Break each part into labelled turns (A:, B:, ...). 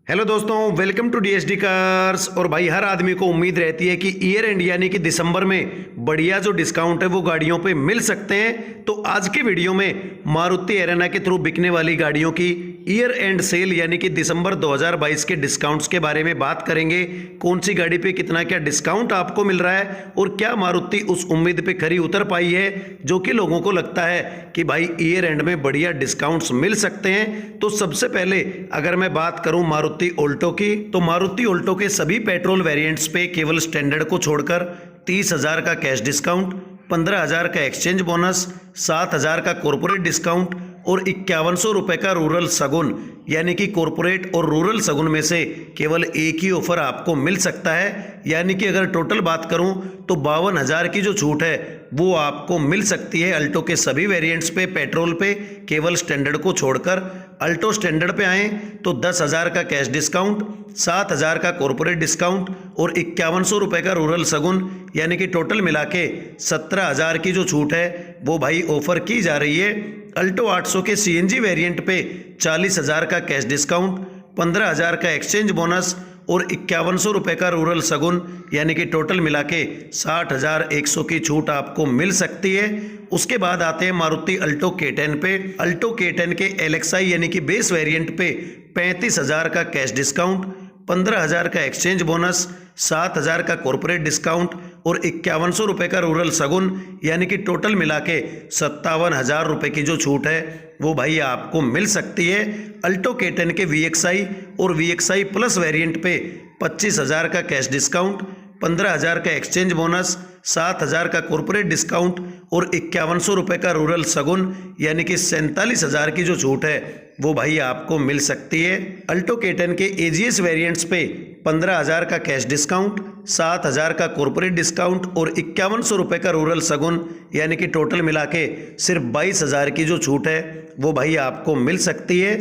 A: Hello दोस्तों, welcome to DSD cars. और भाई हर आदमी को उम्मीद रहती है कि ईयर एंड यानी कि दिसंबर में बढ़िया जो डिस्काउंट है वो गाड़ियों पे मिल सकते हैं। तो आज के वीडियो में मारुति एरेना के थ्रू बिकने वाली गाड़ियों की ईयर एंड सेल यानी कि दिसंबर 2022 के डिस्काउंट्स के बारे में बात करेंगे। कौन सी गाड़ी पे कितना क्या डिस्काउंट आपको मिल रहा है और क्या मारुति उस उम्मीद पे खरी उतर पाई है जो कि लोगों को लगता है कि भाई ईयर एंड में बढ़िया डिस्काउंट्स मिल सकते हैं। तो सबसे पहले अगर मैं बात करूं मारुति ऑल्टो की, तो मारुति ऑल्टो के सभी पेट्रोल वेरिएंट्स पे केवल स्टैंडर्ड को छोड़कर 30,000 का कैश डिस्काउंट, 15,000 का एक्सचेंज बोनस, 7,000 का कॉर्पोरेट डिस्काउंट और 5100 रुपए का रूरल सगुन यानी कि कॉर्पोरेट और रूरल सगुन में से केवल एक ही ऑफर आपको मिल सकता है। यानी कि अगर टोटल बात करूं तो 52,000 की जो छूट है वो आपको मिल सकती है अल्टो के सभी वेरिएंट्स पे पेट्रोल पे केवल स्टैंडर्ड को छोड़कर। अल्टो स्टैंडर्ड पे आए तो 10,000 का कैश डिस्काउंट, 7,000 का कॉर्पोरेट डिस्काउंट और 5100 रुपए का रूरल सगुन यानी कि टोटल मिला के 17,000 की जो छूट है वो भाई ऑफर की जा रही है। अल्टो 800 के सीएनजी वेरिएंट पे 40,000 का कैश डिस्काउंट, 15,000 का एक्सचेंज बोनस और 5100 रुपए का रूरल सगुन यानी कि टोटल मिला के 60,100 की छूट आपको मिल सकती है। उसके बाद आते हैं मारुति अल्टो K10 पे। अल्टो K10 के LXI यानी कि बेस वेरिएंट पे 35,000 का कैश डिस्काउंट, 15,000 का एक्सचेंज बोनस, 7,000 का कॉर्पोरेट डिस्काउंट और 5100 रुपए का रूरल सगुन यानी कि टोटल मिला के 57,000 रुपए की जो छूट है वो भाई आपको मिल सकती है। अल्टो K10 के VXI और VXI प्लस वेरिएंट पे 25,000 का कैश डिस्काउंट, 15,000 का एक्सचेंज बोनस, 7,000 का कॉर्पोरेट डिस्काउंट और 5100 रुपए का रूरल सगुन यानी कि 47,000 की जो छूट है वो भाई आपको मिल सकती है। अल्टो K10 के AGS वेरिएंट्स पे 15,000 का कैश डिस्काउंट, 7,000 का कॉर्पोरेट डिस्काउंट और 5100 रुपए का रूरल सगुन यानी कि टोटल मिला के सिर्फ 22,000 की जो छूट है वो भाई आपको मिल सकती है।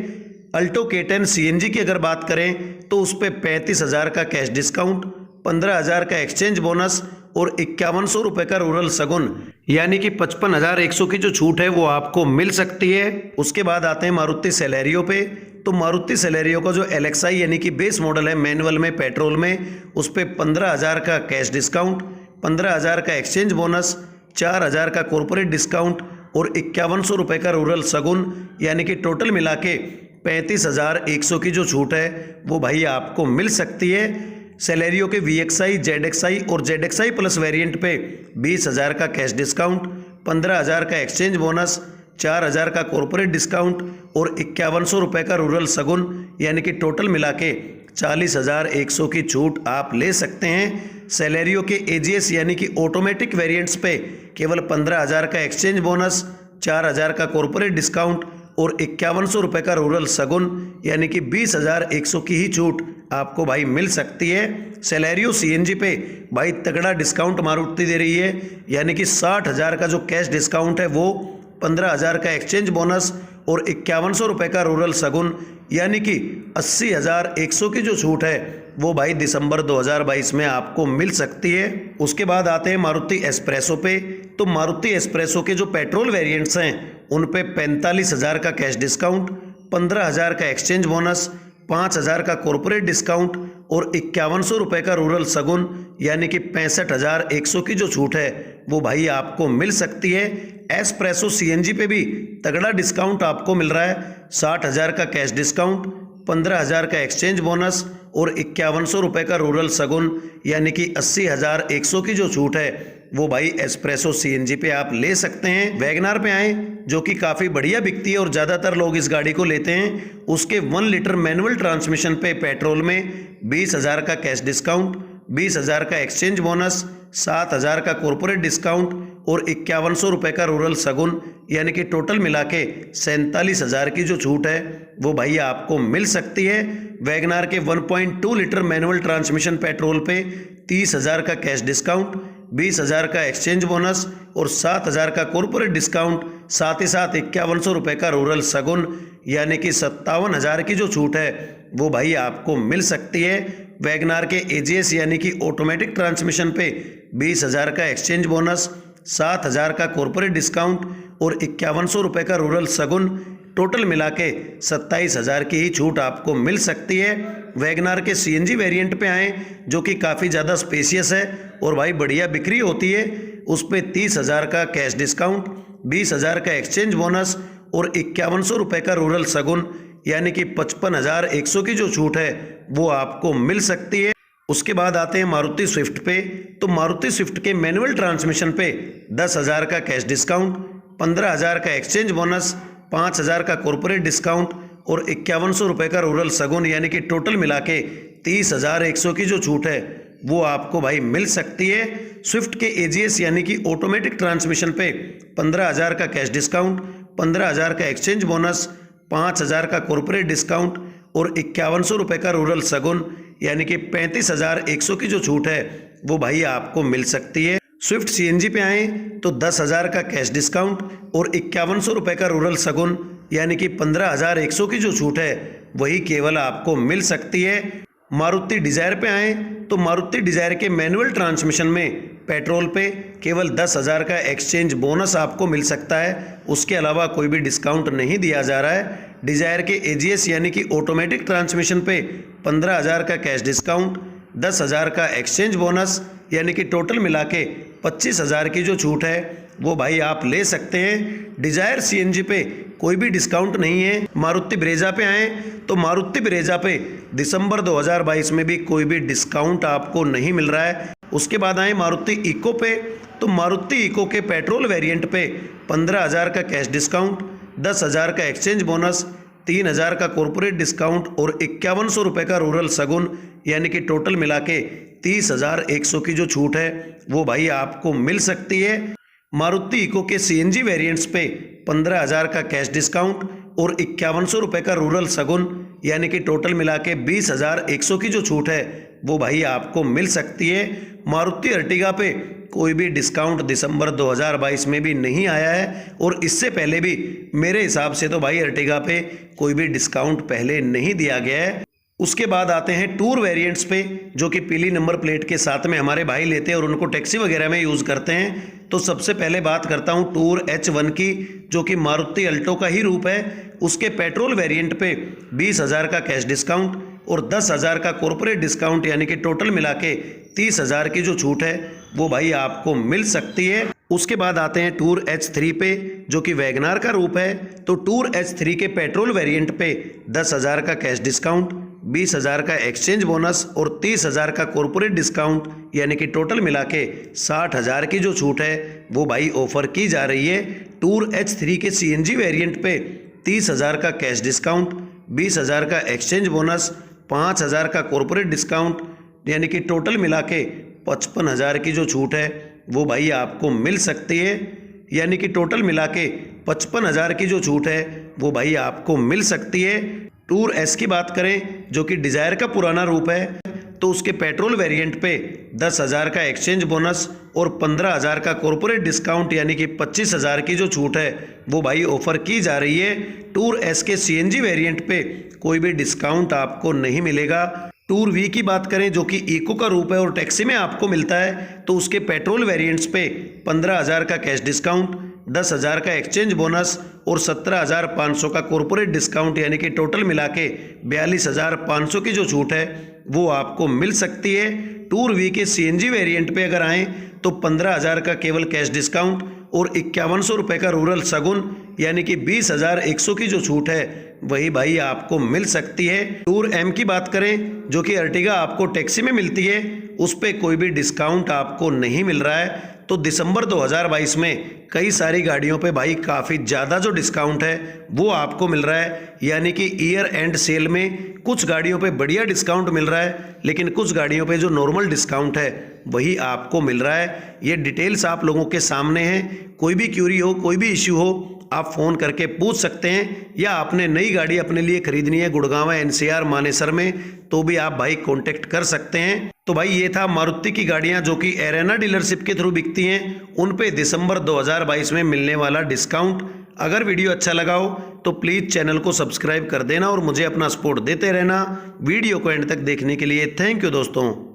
A: अल्टो K10 CNG की अगर बात करें तो उस पर 35,000 का कैश डिस्काउंट, 15,000 का एक्सचेंज बोनस और 5100 रुपए का रूरल सगुन यानी कि 55,100 की जो छूट है वो आपको मिल सकती है। उसके बाद आते हैं मारुति सेलेरियो पे। तो मारुति सेलेरियो का जो LXI यानी कि बेस मॉडल है मैनुअल में पेट्रोल में, उस पर 15,000 का कैश डिस्काउंट, 15,000 का एक्सचेंज बोनस, 4,000 का कॉर्पोरेट डिस्काउंट और 5100 रुपए का रूरल सगुन यानी कि टोटल मिला के 35,100 की जो छूट है वो भाई आपको मिल सकती है। सेलेरियो के VXI, ZXI और ZXI प्लस वेरिएंट पे 20,000 का कैश डिस्काउंट, 15,000 का एक्सचेंज बोनस, 4,000 का कॉर्पोरेट डिस्काउंट और 5100 रुपए का रूरल सगुन यानी कि टोटल मिला के 40,100 की छूट आप ले सकते हैं। सेलेरियो के AGS यानी कि ऑटोमेटिक वेरिएंट्स पे केवल 15,000 का एक्सचेंज बोनस, 4,000 का कॉर्पोरेट डिस्काउंट और 5100 रुपए का रूरल सगुन यानी कि 20,100 की ही छूट आपको भाई मिल सकती है। सेलेरियो CNG पे भाई तगड़ा डिस्काउंट मारुति दे रही है यानी कि 60,000 का जो कैश डिस्काउंट है वो, 15,000 का एक्सचेंज बोनस और 5100 रुपए का रूरल सगुन यानी कि 80,100 की जो छूट है वो भाई दिसंबर 2022 में आपको मिल सकती है। उसके बाद आते हैं मारुति एस्प्रेसो पे। तो मारुति एस्प्रेसो के जो पेट्रोल वेरिएंट्स हैं उन पे 45,000 का कैश डिस्काउंट, 15,000 का एक्सचेंज बोनस, 5,000 का कॉर्पोरेट डिस्काउंट और 5100 रुपए का रूरल सगुन यानी कि 65,100 की जो छूट है वो भाई आपको मिल सकती है। एस्प्रेसो CNG पे भी तगड़ा डिस्काउंट आपको मिल रहा है, 60,000 का कैश डिस्काउंट, 15,000 का एक्सचेंज बोनस और 5100 रुपए का रूरल सगुन यानी कि 80,100 की जो छूट है वो भाई एस्प्रेसो CNG पे आप ले सकते हैं। वैगनार पे आए जो कि काफ़ी बढ़िया बिकती है और ज़्यादातर लोग इस गाड़ी को लेते हैं, उसके 1 लीटर मैनुअल ट्रांसमिशन पे पेट्रोल में 20,000 का कैश डिस्काउंट, 20,000 का एक्सचेंज बोनस, 7,000 का कॉर्पोरेट डिस्काउंट और 5100 रुपए का रूरल सगुन यानी कि टोटल मिला के 47,000 की जो छूट है वो भाई आपको मिल सकती है। वैगनार के 1.2 लीटर मैनुअल ट्रांसमिशन पेट्रोल पे 30,000 का कैश डिस्काउंट, 20,000 का एक्सचेंज बोनस और 7,000 का कॉर्पोरेट डिस्काउंट, साथ ही साथ 5100 रुपए का रूरल सगुन यानी कि 57,000 की जो छूट है वो भाई आपको मिल सकती है। वैगनार के AGS यानी कि ऑटोमेटिक ट्रांसमिशन पे 20,000 का एक्सचेंज बोनस, 7,000 का कॉर्पोरेट डिस्काउंट और 5100 रुपए का रूरल सगुन टोटल मिला के 27,000 की ही छूट आपको मिल सकती है। वैगनार के CNG वेरिएंट पे आएँ जो कि काफ़ी ज़्यादा स्पेशियस है और भाई बढ़िया बिक्री होती है, उस पे 30,000 का कैश डिस्काउंट, 20,000 का एक्सचेंज बोनस और 5100 रुपये का रूरल शगुन यानी कि 55,100 की जो छूट है वो आपको मिल सकती है। उसके बाद आते हैं मारुति स्विफ्ट पे। तो मारुति स्विफ्ट के मैनुअल ट्रांसमिशन पे 10,000 का कैश डिस्काउंट, 15,000 का एक्सचेंज बोनस, 5,000 का कॉर्पोरेट डिस्काउंट और 5100 रुपये का रूरल शगुन यानी कि टोटल मिला के 30,100 की जो छूट है वो आपको भाई मिल सकती है। स्विफ्ट के AGS यानी कि ऑटोमेटिक ट्रांसमिशन पे 15,000 का कैश डिस्काउंट, 15,000 का एक्सचेंज बोनस, 5,000 का कॉर्पोरेट डिस्काउंट और 5100 रुपये का रूरल शगुन यानी कि 35,100 की जो छूट है वो भाई आपको मिल सकती है। स्विफ्ट CNG पे आए तो 10,000 का कैश डिस्काउंट और 5100 रुपये का रूरल शगुन यानी कि 15,100 की जो छूट है वही केवल आपको मिल सकती है। मारुति डिज़ायर पे आए तो मारुति डिज़ायर के मैनुअल ट्रांसमिशन में पेट्रोल पे केवल 10,000 का एक्सचेंज बोनस आपको मिल सकता है, उसके अलावा कोई भी डिस्काउंट नहीं दिया जा रहा है। डिज़ायर के AGS यानी कि ऑटोमेटिक ट्रांसमिशन पे 15,000 का कैश डिस्काउंट, 10,000 का एक्सचेंज बोनस यानी कि टोटल मिला के 25,000 की जो छूट है वो भाई आप ले सकते हैं। डिज़ायर CNG पे कोई भी डिस्काउंट नहीं है। मारुति ब्रेजा पे आए तो मारुति ब्रेजा पे दिसंबर 2022 में भी कोई भी डिस्काउंट आपको नहीं मिल रहा है। उसके बाद आए मारुति इको पे तो मारुति इको के पेट्रोल वेरिएंट पे 15,000 का कैश डिस्काउंट, 10,000 का एक्सचेंज बोनस, 3,000 का कॉर्पोरेट डिस्काउंट और 5100 रुपये का रूरल शगुन यानी कि टोटल मिला के 30,100 की जो छूट है वो भाई आपको मिल सकती है। मारुति इको के CNG वेरिएंट्स पे 15,000 का कैश डिस्काउंट और 5100 रुपये का रूरल शगुन यानी कि टोटल मिला के 20,100 की जो छूट है वो भाई आपको मिल सकती है। मारुति अर्टिगा पे कोई भी डिस्काउंट दिसंबर 2022 में भी नहीं आया है और इससे पहले भी मेरे हिसाब से तो भाई अर्टिगा पे कोई भी डिस्काउंट पहले नहीं दिया गया है। उसके बाद आते हैं टूर वेरिएंट्स पे जो कि पीली नंबर प्लेट के साथ में हमारे भाई लेते हैं और उनको टैक्सी वगैरह में यूज़ करते हैं। तो सबसे पहले बात करता हूं टूर H1 की जो कि मारुति अल्टो का ही रूप है। उसके पेट्रोल वेरिएंट पे 20,000 का कैश डिस्काउंट और 10,000 का कॉर्पोरेट डिस्काउंट यानी कि टोटल मिला के 30,000 की जो छूट है वो भाई आपको मिल सकती है। उसके बाद आते हैं टूर H3 पे जो कि वैगनार का रूप है। तो टूर H3 के पेट्रोल वेरिएंट पे 10,000 का कैश डिस्काउंट, 20,000 का एक्सचेंज बोनस और 30,000 का कॉर्पोरेट डिस्काउंट यानी कि टोटल मिला के 60,000 की जो छूट है वो भाई ऑफर की जा रही है। टूर H3 के CNG वेरिएंट पे 30,000 का कैश डिस्काउंट, 20,000 का एक्सचेंज बोनस, 5,000 का कॉर्पोरेट डिस्काउंट यानी कि टोटल मिला के 55,000 की जो छूट है वो भाई आपको मिल सकती है। यानी कि टोटल मिला के 55,000 की जो छूट है वो भाई आपको मिल सकती है। टूर S की बात करें जो कि डिज़ायर का पुराना रूप है तो उसके पेट्रोल वेरिएंट पे 10,000 का एक्सचेंज बोनस और 15,000 का कॉर्पोरेट डिस्काउंट यानी कि 25,000 की जो छूट है वो भाई ऑफर की जा रही है। टूर S के CNG वेरिएंट पे कोई भी डिस्काउंट आपको नहीं मिलेगा। टूर V की बात करें जो कि इको का रूप है और टैक्सी में आपको मिलता है तो उसके पेट्रोल वेरिएंट्स पे 15,000 का कैश डिस्काउंट, 10,000 का एक्सचेंज बोनस और 17,500 का कॉर्पोरेट डिस्काउंट यानी कि टोटल मिला के 42,500 की जो छूट है वो आपको मिल सकती है। टूर V के CNG वेरिएंट पे अगर आएँ तो 15,000 का केवल कैश डिस्काउंट और 5100 रुपये का रूरल शगुन यानी कि 20,100 की जो छूट है वही भाई आपको मिल सकती है। टूर M की बात करें जो कि अर्टिगा आपको टैक्सी में मिलती है उस पर कोई भी डिस्काउंट आपको नहीं मिल रहा है। तो दिसंबर 2022 में कई सारी गाड़ियों पे भाई काफ़ी ज़्यादा जो डिस्काउंट है वो आपको मिल रहा है। यानी कि ईयर एंड सेल में कुछ गाड़ियों पे बढ़िया डिस्काउंट मिल रहा है लेकिन कुछ गाड़ियों पे जो नॉर्मल डिस्काउंट है वही आपको मिल रहा है। ये डिटेल्स आप लोगों के सामने हैं। कोई भी क्यूरी हो, कोई भी इश्यू हो, आप फ़ोन करके पूछ सकते हैं या आपने नई गाड़ी अपने लिए खरीदनी है गुड़गांव NCR मानेसर में तो भी आप भाई कांटेक्ट कर सकते हैं। तो भाई ये था मारुति की गाड़ियां जो कि एरेना डीलरशिप के थ्रू बिकती हैं, उन पे दिसंबर 2022 में मिलने वाला डिस्काउंट। अगर वीडियो अच्छा लगा हो तो प्लीज़ चैनल को सब्सक्राइब कर देना और मुझे अपना सपोर्ट देते रहना। वीडियो को एंड तक देखने के लिए थैंक यू दोस्तों।